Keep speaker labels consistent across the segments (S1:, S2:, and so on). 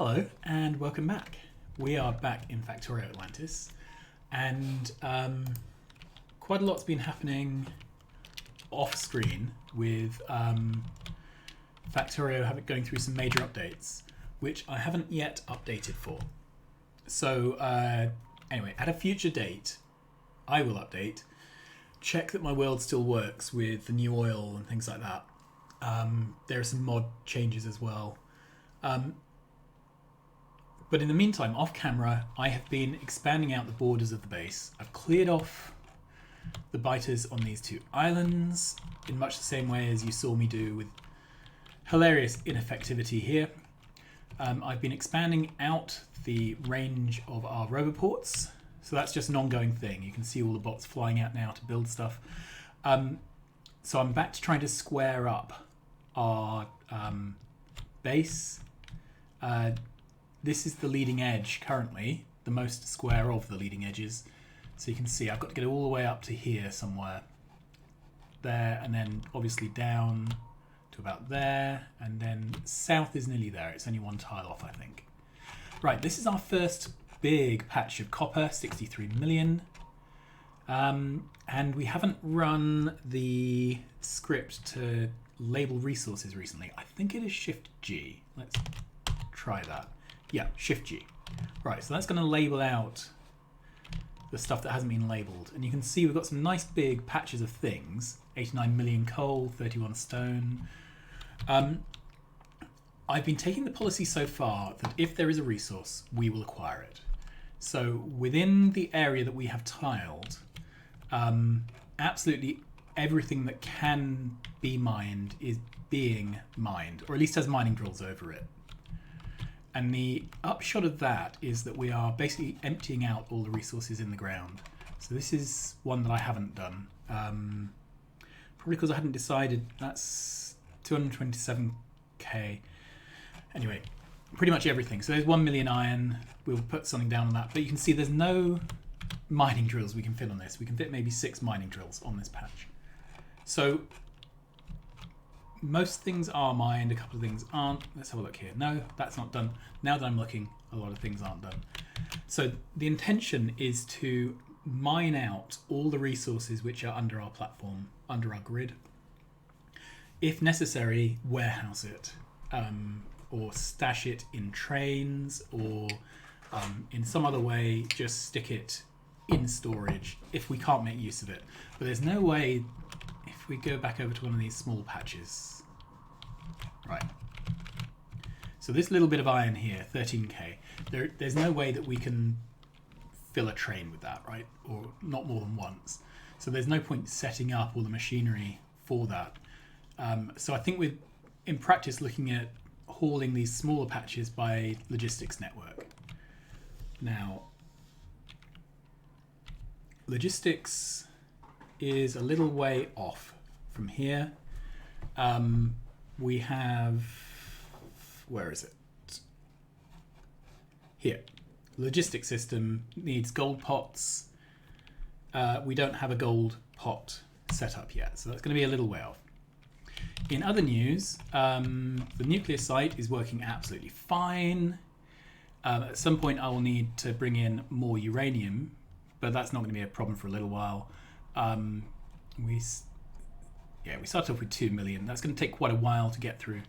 S1: Hello and welcome back. We are back in Factorio Atlantis, and quite a lot's been happening off screen with Factorio going through some major updates, which I haven't yet updated for. So anyway, at a future date, I will update, check that my world still works with the new oil and things like that. There are some mod changes as well. But in the meantime, off camera, I have been expanding out the borders of the base. I've cleared off the biters on these two islands in much the same way as you saw me do with hilarious ineffectivity here. I've been expanding out the range of our roboports. So that's just an ongoing thing. You can see all the bots flying out now to build stuff. So I'm back to trying to square up our base. This is the leading edge currently, the most square of the leading edges. So you can see I've got to get all the way up to here somewhere. There, and then obviously down to about there, and then south is nearly there. It's only one tile off, I think. Right, this is our first big patch of copper, 63 million. And we haven't run the script to label resources recently. I think it is Shift G. Let's try that. Yeah, Shift G. Right, so that's going to label out the stuff that hasn't been labeled. And you can see we've got some nice big patches of things. 89 million coal, 31 stone. I've been taking the policy so far that if there is a resource, we will acquire it. So within the area that we have tiled, absolutely everything that can be mined is being mined, or at least has mining drills over it. And the upshot of that is that we are basically emptying out all the resources in the ground. So this is one that I haven't done. Probably because I hadn't decided. That's 227k. Anyway, pretty much everything. So there's 1 million iron. We'll put something down on that. But you can see there's no mining drills we can fit on this. We can fit maybe 6 mining drills on this patch. So most things are mined, a couple of things aren't. Let's have a look here. No, that's not done. Now that I'm looking, a lot of things aren't done. So the intention is to mine out all the resources which are under our platform, under our grid. If necessary, warehouse it, or stash it in trains, or in some other way, just stick it in storage if we can't make use of it. But there's no way. If we go back over to one of these small patches, right. So this little bit of iron here, 13k, there's no way that we can fill a train with that, right? Or not more than once. So there's no point setting up all the machinery for that. So I think we're, in practice, looking at hauling these smaller patches by logistics network. Now, logistics is a little way off from here. We have, where is it? Here. Logistics system needs gold pots. We don't have a gold pot set up yet, so that's going to be a little way off. In other news, the nuclear site is working absolutely fine. At some point I will need to bring in more uranium, but that's not going to be a problem for a little while. We started off with 2 million. That's going to take quite a while to get through.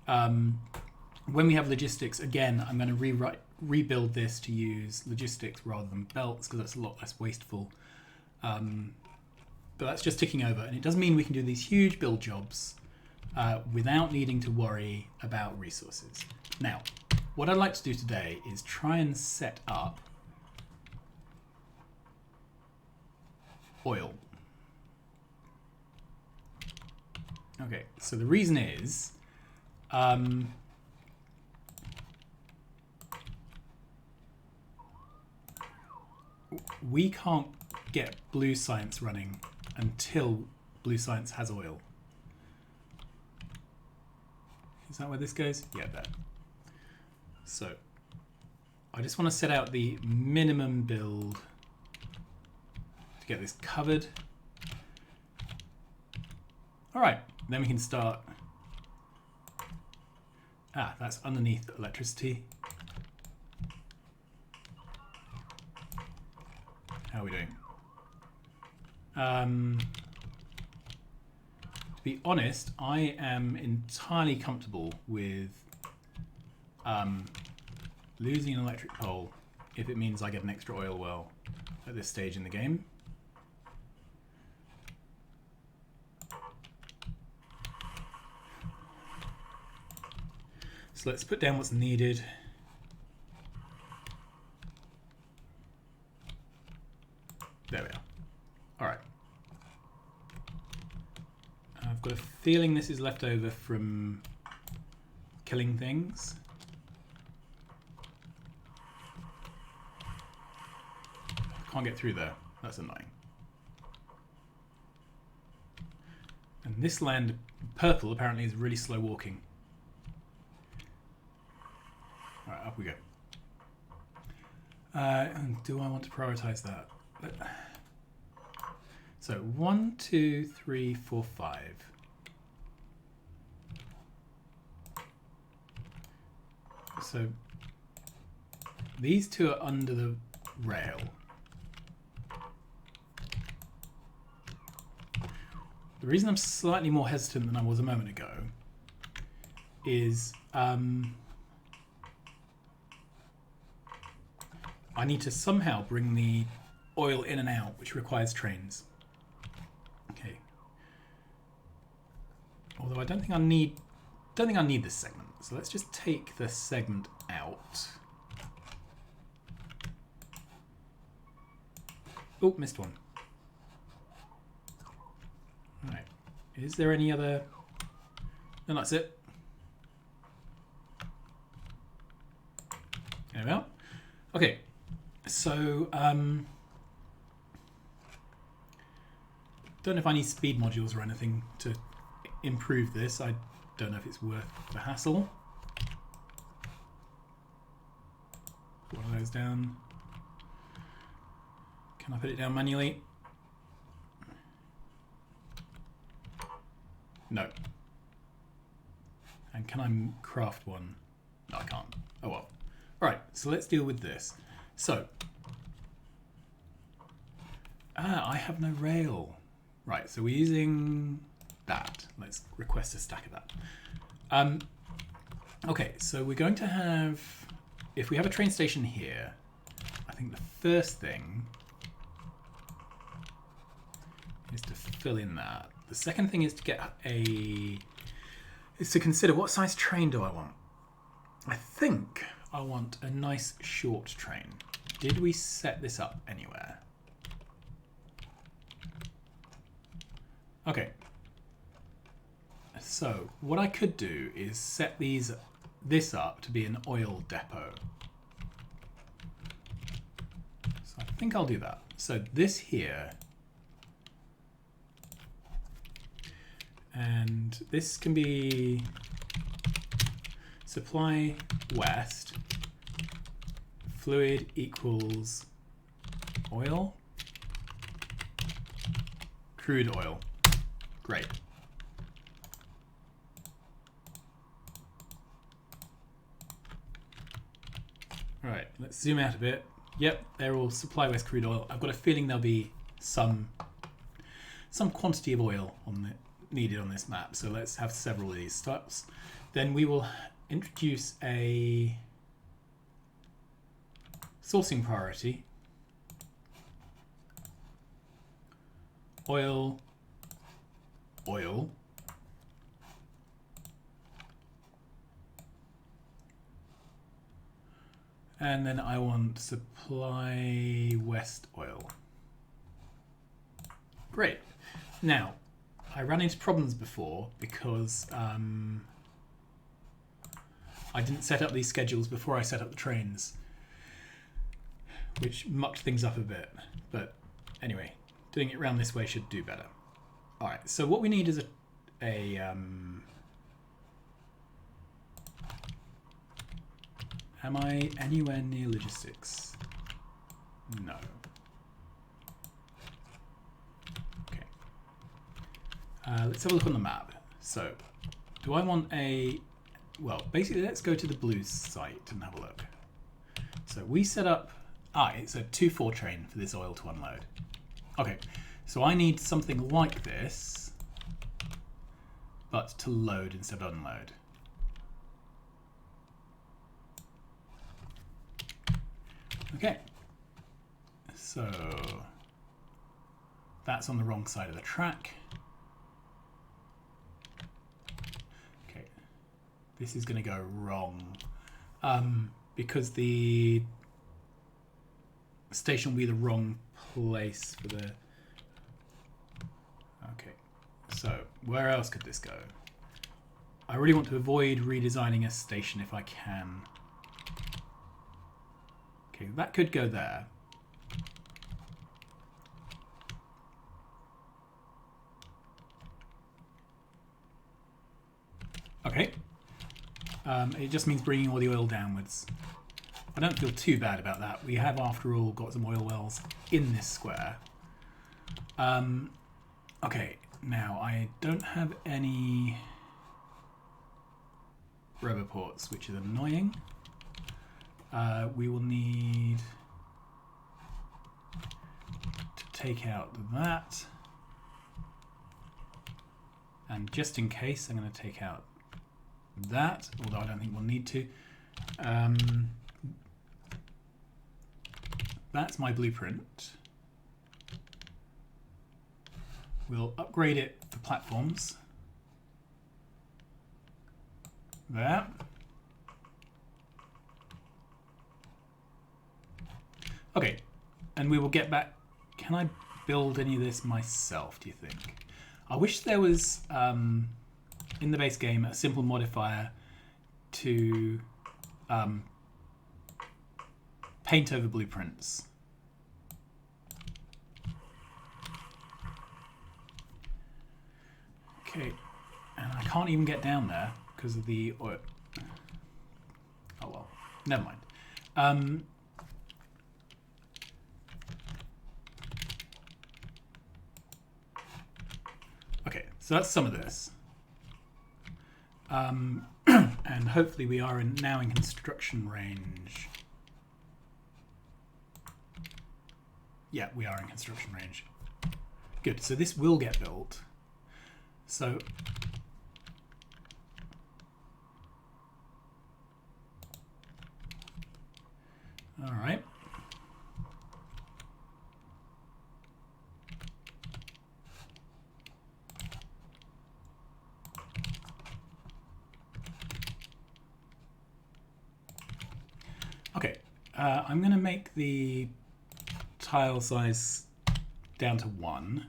S1: When we have logistics, again, I'm going to rebuild this to use logistics rather than belts because that's a lot less wasteful. But that's just ticking over, and it does mean we can do these huge build jobs without needing to worry about resources. Now, what I'd like to do today is try and set up oil. Okay, so the reason is we can't get blue science running until blue science has oil. Is that where this goes? Yeah, there. So I just want to set out the minimum build to get this covered. All right, then we can start. That's underneath electricity. How are we doing? To be honest, I am entirely comfortable with losing an electric pole if it means I get an extra oil well at this stage in the game. So let's put down what's needed. There we are. All right. I've got a feeling this is left over from killing things. Can't get through there. That's annoying. And this land, purple, apparently is really slow walking. All right, up we go. And do I want to prioritize that? So 1, 2, 3, 4, 5. So these two are under the rail. The reason I'm slightly more hesitant than I was a moment ago is I need to somehow bring the oil in and out, which requires trains. Okay. Although I don't think I need this segment. So let's just take the segment out. Oh, missed one. All right. Is there any other? No, that's it. There we are. Okay. So, don't know if I need speed modules or anything to improve this. I don't know if it's worth the hassle. Put one of those down. Can I put it down manually? No. And can I craft one? No, I can't. Oh well. Alright, so let's deal with this. So, I have no rail. Right, so we're using that. Let's request a stack of that. Okay, so we're going to have, if we have a train station here, I think the first thing is to fill in that. The second thing is to get is to consider what size train do I want. I think I want a nice short train. Did we set this up anywhere? Okay. So what I could do is set this up to be an oil depot. So I think I'll do that. So this here, and this can be supply west, fluid equals oil, crude oil. Great. All right, let's zoom out a bit. Yep, they're all supply west crude oil. I've got a feeling there'll be some quantity of oil needed on this map. So let's have several of these steps. Then we will introduce a sourcing priority. Oil. And then I want supply west oil. Great. Now, I ran into problems before because I didn't set up these schedules before I set up the trains, which mucked things up a bit. But anyway, doing it around this way should do better. All right, so what we need is am I anywhere near logistics? No. Okay. Let's have a look on the map. So, do I want well, basically let's go to the blue site and have a look. So we set up it's a 2-4 train for this oil to unload. Okay, so I need something like this, but to load instead of unload. Okay, so that's on the wrong side of the track. Okay, this is going to go wrong because the station will be the wrong place for the... Okay, so where else could this go? I really want to avoid redesigning a station if I can. Okay, that could go there. Okay. It just means bringing all the oil downwards. I don't feel too bad about that. We have, after all, got some oil wells in this square. Okay, now I don't have any roboports, which is annoying. We will need to take out that. And just in case, I'm going to take out that, although I don't think we'll need to. That's my blueprint. We'll upgrade it for platforms. There. Okay, and we will get back. Can I build any of this myself, do you think? I wish there was, in the base game, a simple modifier to paint over blueprints. Okay, and I can't even get down there because of the oil. Oh well, never mind. Okay, so that's some of this. And hopefully we are now in construction range. Yeah, we are in construction range. Good, so this will get built. So all right. Okay, I'm going to make the tile size down to 1.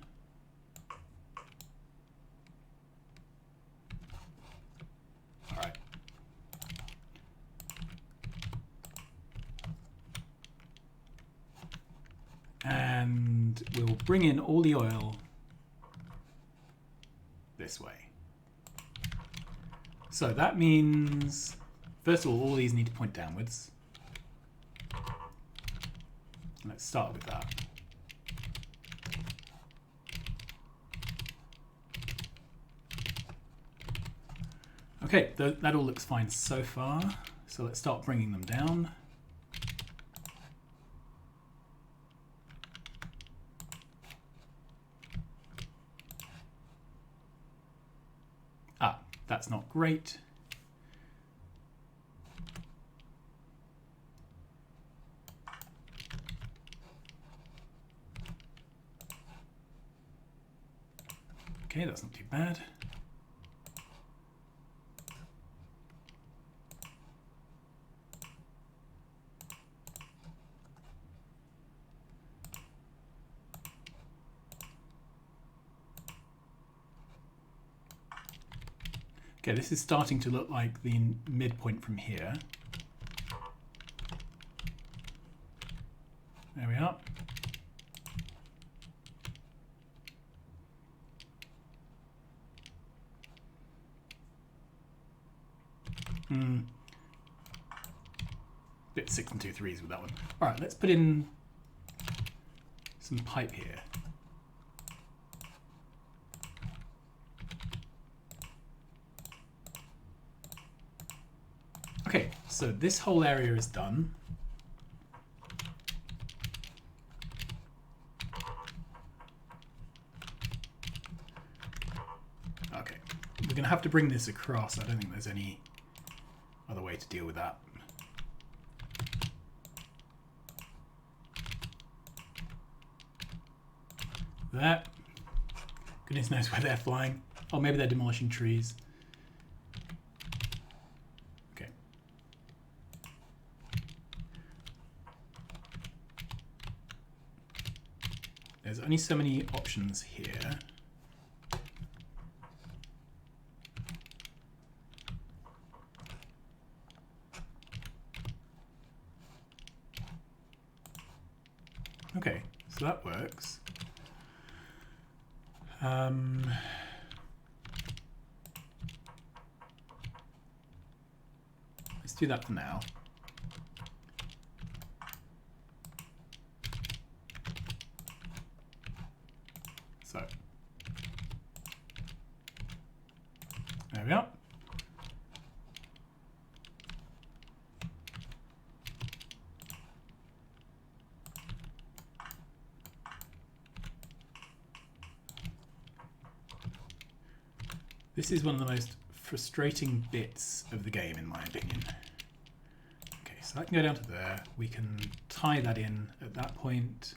S1: All right. And we'll bring in all the oil this way. So that means, first of all these need to point downwards. Let's start with that. Okay, that all looks fine so far. So let's start bringing them down. Ah, that's not great. Okay, that's not too bad. Okay, this is starting to look like the midpoint from here. There we are. Bit 6 and 2 3s with that one. All right, let's put in some pipe here. Okay, so this whole area is done. going to have to bring this across. I don't think there's any other way to deal with that. There. Goodness knows where they're flying. Oh, maybe they're demolishing trees. Okay. There's only so many options here. Okay, so that works. Let's do that for now. So, there we are. This is one of the most frustrating bits of the game, in my opinion. Okay, so that can go down to there. We can tie that in at that point.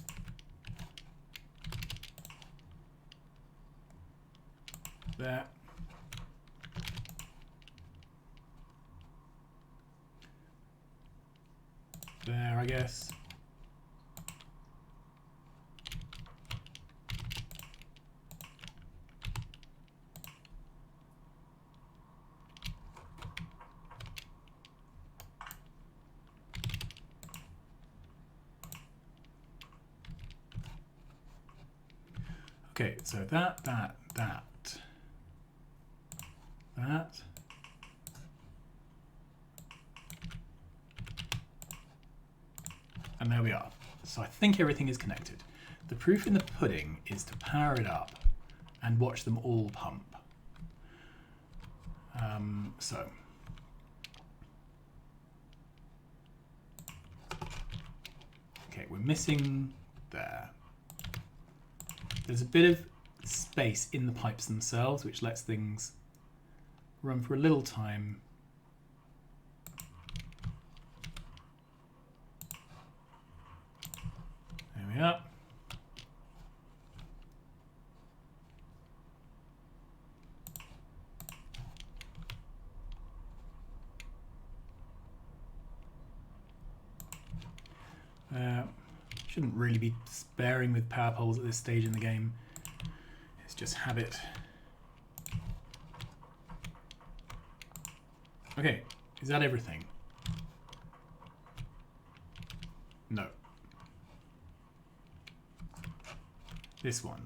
S1: There. There, I guess. Okay, so that. And there we are. So I think everything is connected. The proof in the pudding is to power it up and watch them all pump. So. Okay, we're missing there. There's a bit of space in the pipes themselves, which lets things run for a little time. There we are. Shouldn't really be sparing with power poles at this stage in the game. It's just habit. Okay, is that everything? No. This one.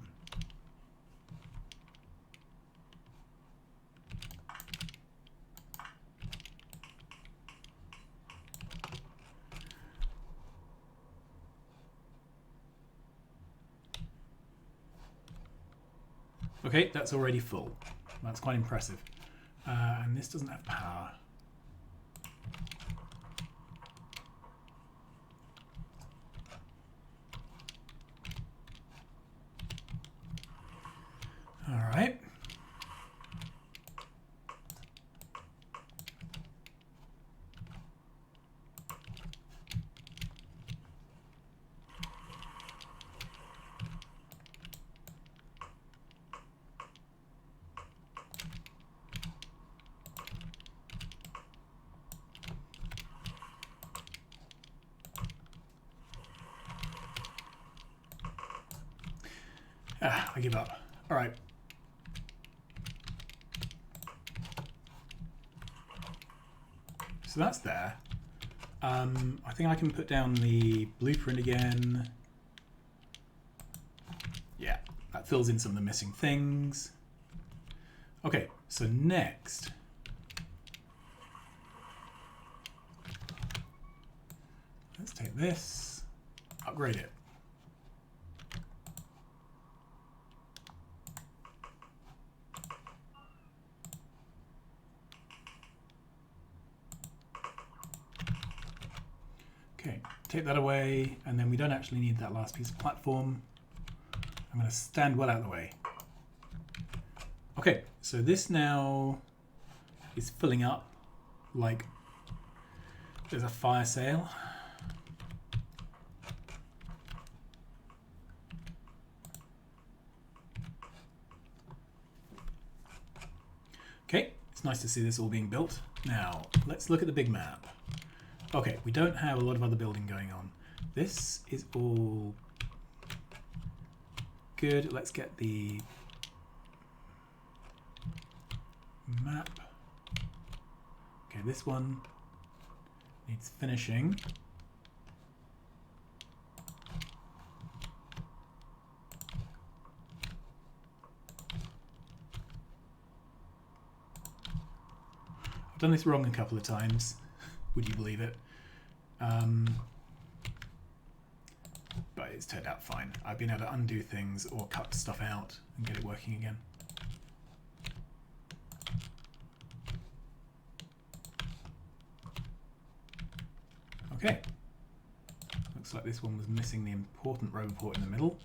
S1: Okay, that's already full. That's quite impressive. And this doesn't have power. All right. I give up. All right. So that's there. I think I can put down the blueprint again. Yeah, that fills in some of the missing things. Okay, so next. Let's take this, upgrade it. Okay, take that away, and then we don't actually need that last piece of platform. I'm going to stand well out of the way. Okay, so this now is filling up like there's a fire sale. Okay, it's nice to see this all being built. Now, let's look at the big map. Okay, we don't have a lot of other building going on. This is all good. Let's get the map. Okay, this one needs finishing. I've done this wrong a couple of times. Would you believe it? But it's turned out fine. I've been able to undo things or cut stuff out and get it working again. Okay. Looks like this one was missing the important rover port in the middle.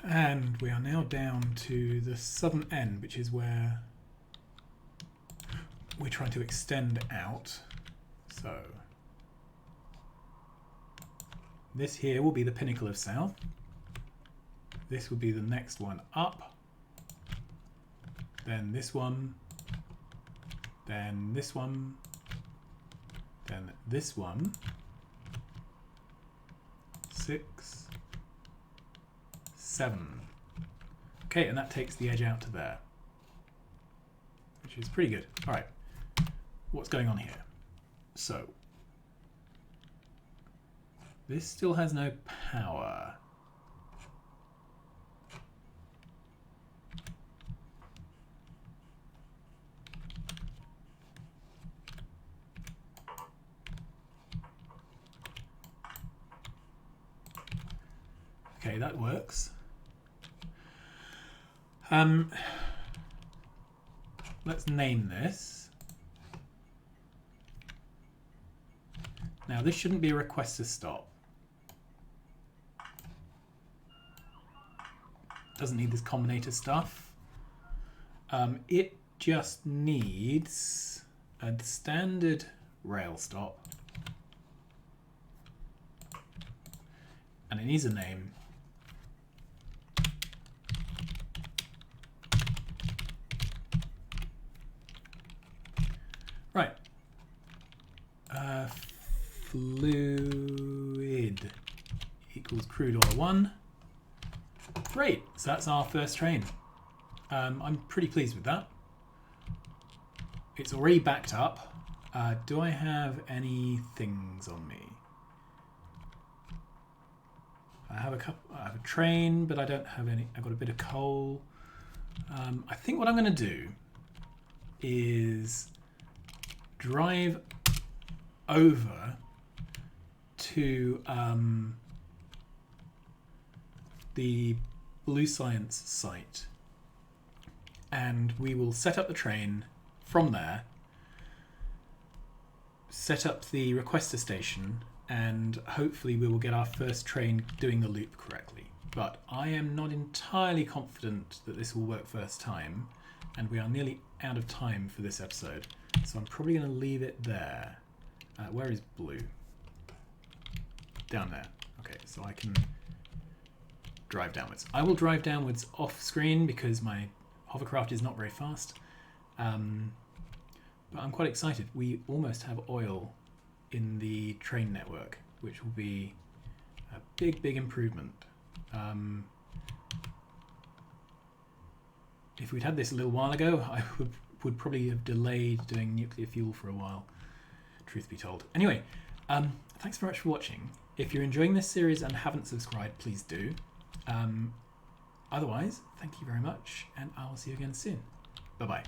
S1: And we are now down to the southern end, which is where we're trying to extend out. So this here will be the pinnacle of south. This will be the next one up. Then this one. Then this one. Then this one. 6, 7. Okay, and that takes the edge out to there, which is pretty good. All right, what's going on here? So this still has no power. Okay, that works. Let's name this. Now this shouldn't be a request to stop. Doesn't need this combinator stuff. It just needs a standard rail stop. And it needs a name. Right. Fluid equals crude oil 1. Great. So that's our first train. I'm pretty pleased with that. It's already backed up. Do I have any things on me? I have a train, but I don't have any. I've got a bit of coal. I think what I'm going to do is drive over to the Blue Science site, and we will set up the train from there, set up the requester station, and hopefully we will get our first train doing the loop correctly. But I am not entirely confident that this will work first time, and we are nearly out of time for this episode, so I'm probably going to leave it there. Where is Blue? Down there. Okay, so I can drive downwards. I will drive downwards off screen because my hovercraft is not very fast. But I'm quite excited. We almost have oil in the train network, which will be a big, big improvement. If we'd had this a little while ago, I would probably have delayed doing nuclear fuel for a while, truth be told. Anyway, thanks very much for watching. If you're enjoying this series and haven't subscribed, please do. Otherwise, thank you very much, and I will see you again soon. Bye-bye.